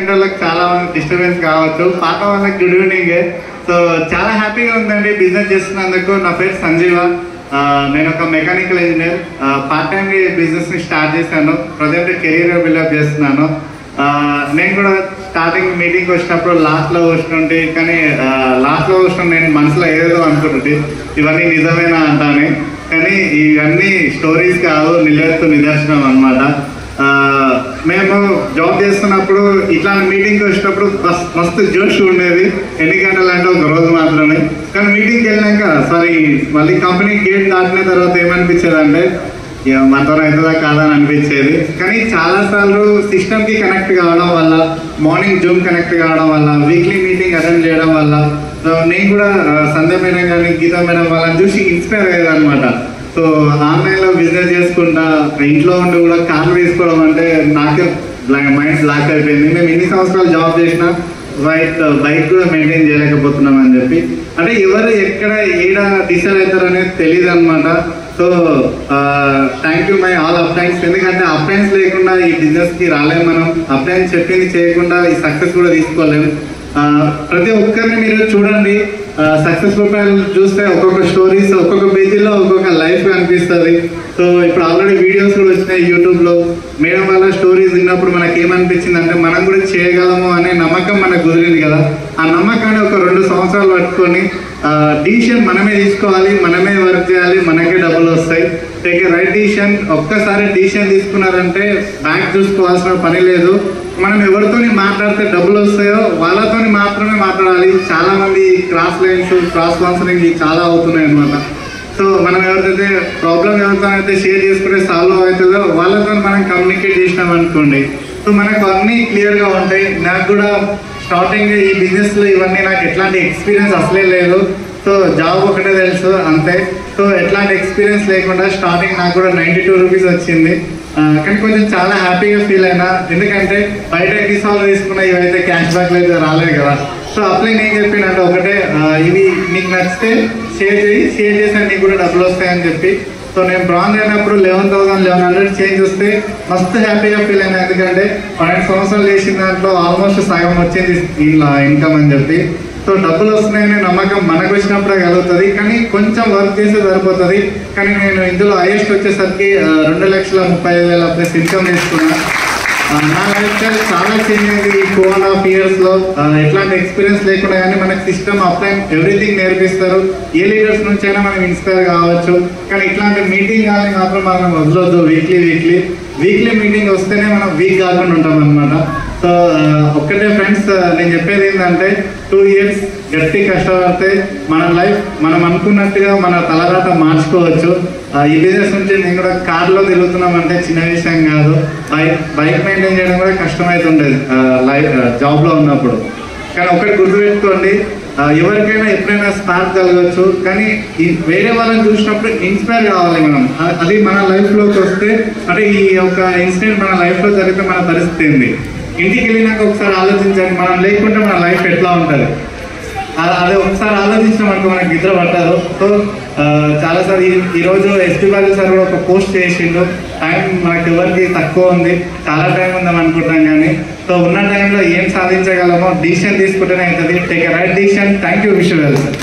అంటే వాళ్ళకి చాలా మంది డిస్టర్బెన్స్ కావచ్చు, పాత వాళ్ళకి గుడ్ ఈవినింగ్. సో చాలా హ్యాపీగా ఉందండి బిజినెస్ చేస్తున్నందుకు. నా పేరు సంజీవ, నేను ఒక మెకానికల్ ఇంజనీర్. పార్ట్ టైం బిజినెస్ని స్టార్ట్ చేశాను. ప్రజెంట్ కెరీర్ బిల్డప్ చేస్తున్నాను. నేను కూడా స్టార్టింగ్ మీటింగ్కి వచ్చినప్పుడు లాస్ట్లో వస్తుంటే, కానీ లాస్ట్లో వస్తున్న నేను మనసులో ఏదేదో అనుకుంటుంది ఇవన్నీ నిజమేనా అంటాను. కానీ ఇవన్నీ స్టోరీస్ కాదు, నిదర్శనం అనమాట. మేము జాబ్ చేస్తున్నప్పుడు ఇట్లాంటి మీటింగ్కి వచ్చినప్పుడు మస్తు జోష్ ఉండేది. ఎన్ని గంటలు అంటే ఒక రోజు మాత్రమే. కానీ మీటింగ్కి వెళ్ళాక మళ్ళీ కంపెనీ గేట్ దాటిన తర్వాత ఏమనిపించేది అంటే మనతో అవుతుందా కాదని అనిపించేది. కానీ చాలాసార్లు సిస్టమ్కి కనెక్ట్ కావడం వల్ల, మార్నింగ్ జూమ్ కనెక్ట్ కావడం వల్ల, వీక్లీ మీటింగ్ అటెండ్ చేయడం వల్ల నేను కూడా సంధ్య మేడం కానీ గీతా మేడం వాళ్ళని చూసి ఇన్స్పైర్ అయ్యేది అనమాట. సో ఆన్లైన్లో బిజినెస్ చేసుకుంటా ఇంట్లో ఉండి కూడా కార్లు తీసుకోవడం అంటే నాకే మైండ్ బ్లాక్ అయిపోయింది. మేము ఎన్ని సంవత్సరాలు జాబ్ చేసినా బైక్ కూడా మెయింటైన్ చేయలేకపోతున్నాం అని చెప్పి, అంటే ఎవరు ఎక్కడ ఏడ డిసైడ్ అవుతారు అనేది తెలియదు అనమాట. So thank you my all uplines. ఎందుకంటే అప్లైన్స్ లేకుండా ఈ బిజినెస్కి రాలేము మనం. అప్లైన్స్ చెప్పింది చేయకుండా ఈ సక్సెస్ కూడా తీసుకోలేము. ప్రతి ఒక్కరిని మీరు చూడండి, సక్సెస్ ప్రొఫైల్ చూస్తే ఒక్కొక్క స్టోరీస్, ఒక్కొక్క పేజీలో ఒక్కొక్క లైఫ్ కనిపిస్తుంది. సో ఇప్పుడు ఆల్రెడీ వీడియోస్ కూడా వచ్చినాయి యూట్యూబ్లో. మేడం వాళ్ళ స్టోరీస్ విన్నప్పుడు మనకి ఏమనిపించింది అంటే మనం కూడా చేయగలము అనే నమ్మకం మనకు కుదిరింది కదా. ఆ నమ్మకాన్ని ఒక 2 సంవత్సరాలు పట్టుకొని డిసిషన్ మనమే తీసుకోవాలి, మనమే వర్క్ చేయాలి, మనకే డబ్బులు వస్తాయి. Take a right decision. ఒక్కసారి డిసిషన్ తీసుకున్నారంటే బ్యాక్ చూసుకోవాల్సిన పని లేదు. మనం ఎవరితోని మాట్లాడితే డబ్బులు వస్తాయో వాళ్ళతో మాత్రమే మాట్లాడాలి. చాలా మంది క్రాస్ లైన్స్, క్రాస్ కౌన్సిలింగ్ చాలా అవుతున్నాయి అనమాట. సో మనం ఎవరికైతే ప్రాబ్లం ఎవరితోనైతే షేర్ చేసుకుంటే సాల్వ్ అవుతుందో వాళ్ళతో మనం కమ్యూనికేట్ చేసినాం అనుకోండి, సో మనకు అన్నీ క్లియర్గా ఉంటాయి. నాకు కూడా స్టార్టింగ్ ఈ బిజినెస్లో ఇవన్నీ నాకు ఎట్లాంటి ఎక్స్పీరియన్స్ అసలే లేదు. సో జాబ్ ఒకటే తెలుసు అంతే. సో ఎట్లాంటి ఎక్స్పీరియన్స్ లేకుండా స్టార్టింగ్ నాకు కూడా 92 రూపీస్ వచ్చింది. కానీ కొంచెం చాలా హ్యాపీగా ఫీల్ అయినా, ఎందుకంటే బయట ఎన్నిసార్లు తీసుకున్నా ఇవైతే క్యాష్ బ్యాక్లు అయితే రాలేదు కదా. సో అప్లై నేను చెప్పినట్టు ఒకటే, ఇవి నీకు నచ్చితే షేర్ చేసి నీకు కూడా డబ్బులు వస్తాయని చెప్పి. సో నేను బ్రాంజ్ అయినప్పుడు 11,1100 చేంజ్ వస్తే మస్తు హ్యాపీగా ఫీల్ అయినా. ఎందుకంటే 12 సంవత్సరాలు చేసిన దాంట్లో ఆల్మోస్ట్ సగం వచ్చింది ఇలా ఇన్కమ్ అని చెప్పి. సో డబ్బులు వస్తున్నాయనే నమ్మకం మనకు వచ్చినప్పుడే కలుగుతుంది. కానీ కొంచెం వర్క్ చేస్తే సరిపోతుంది. కానీ నేను ఇందులో హైయెస్ట్ వచ్చేసరికి 2,35,000 ప్లస్ ఇన్కమ్ తీసుకున్నాను. నా లైఫ్ స్టైల్ చాలా చేంజ్ అయింది ఈ 2.5 yearsలో. ఎట్లాంటి ఎక్స్పీరియన్స్ లేకుండా కానీ మనకి సిస్టమ్ అప్లైన్ ఎవ్రీథింగ్ నేర్పిస్తారు. ఏ లీడర్స్ నుంచి అయినా మనం ఇన్స్పైర్ కావచ్చు. కానీ ఇట్లాంటి మీటింగ్ కానీ మాత్రం మనం వదలొద్దు. వీక్లీ మీటింగ్ వస్తేనే మనం వీక్ కాకుండా ఉంటాం అనమాట. సో ఒక్కటే ఫ్రెండ్స్, నేను చెప్పేది ఏంటంటే 2 years గట్టి కష్టపడితే మన లైఫ్ మనం అనుకున్నట్టుగా మన తలరాత మార్చుకోవచ్చు. ఈ బిజినెస్ నుంచి నేను కూడా కార్లో తిరుగుతున్నామంటే చిన్న విషయం కాదు. బైక్ మెయింటైన్ చేయడం కూడా కష్టమవుతుండేది జాబ్లో ఉన్నప్పుడు. కానీ ఒకటి గుర్తుపెట్టుకోండి, ఎవరికైనా ఎప్పుడైనా స్పార్క్ కలగవచ్చు. కానీ వేరే వాళ్ళని చూసినప్పుడు ఇన్స్పైర్ కావాలి మనం. అది మన లైఫ్లోకి వస్తే, అంటే ఈ యొక్క ఇన్సిడెంట్ మన లైఫ్లో జరిగితే మన పరిస్థితి ఏంది. ఇంటికి వెళ్ళినాక ఒకసారి ఆలోచించండి, మనం లేకుంటే మన లైఫ్ ఎట్లా ఉంటుంది. అదే ఒకసారి ఆలోచించడం అనుకో మనకు నిద్ర పట్టదు. సో చాలాసార్లు ఈరోజు ఎస్పీ బాలు సార్ కూడా ఒక పోస్ట్ చేసిండు, టైం మనకి ఎవరికి తక్కువ ఉంది, చాలా టైం ఉందని అనుకుంటాం. కానీ సో ఉన్న టైంలో ఏం సాధించగలమో డిసిషన్ తీసుకుంటేనే అవుతుంది. Take a right decision. Thank you. Wish you well sir.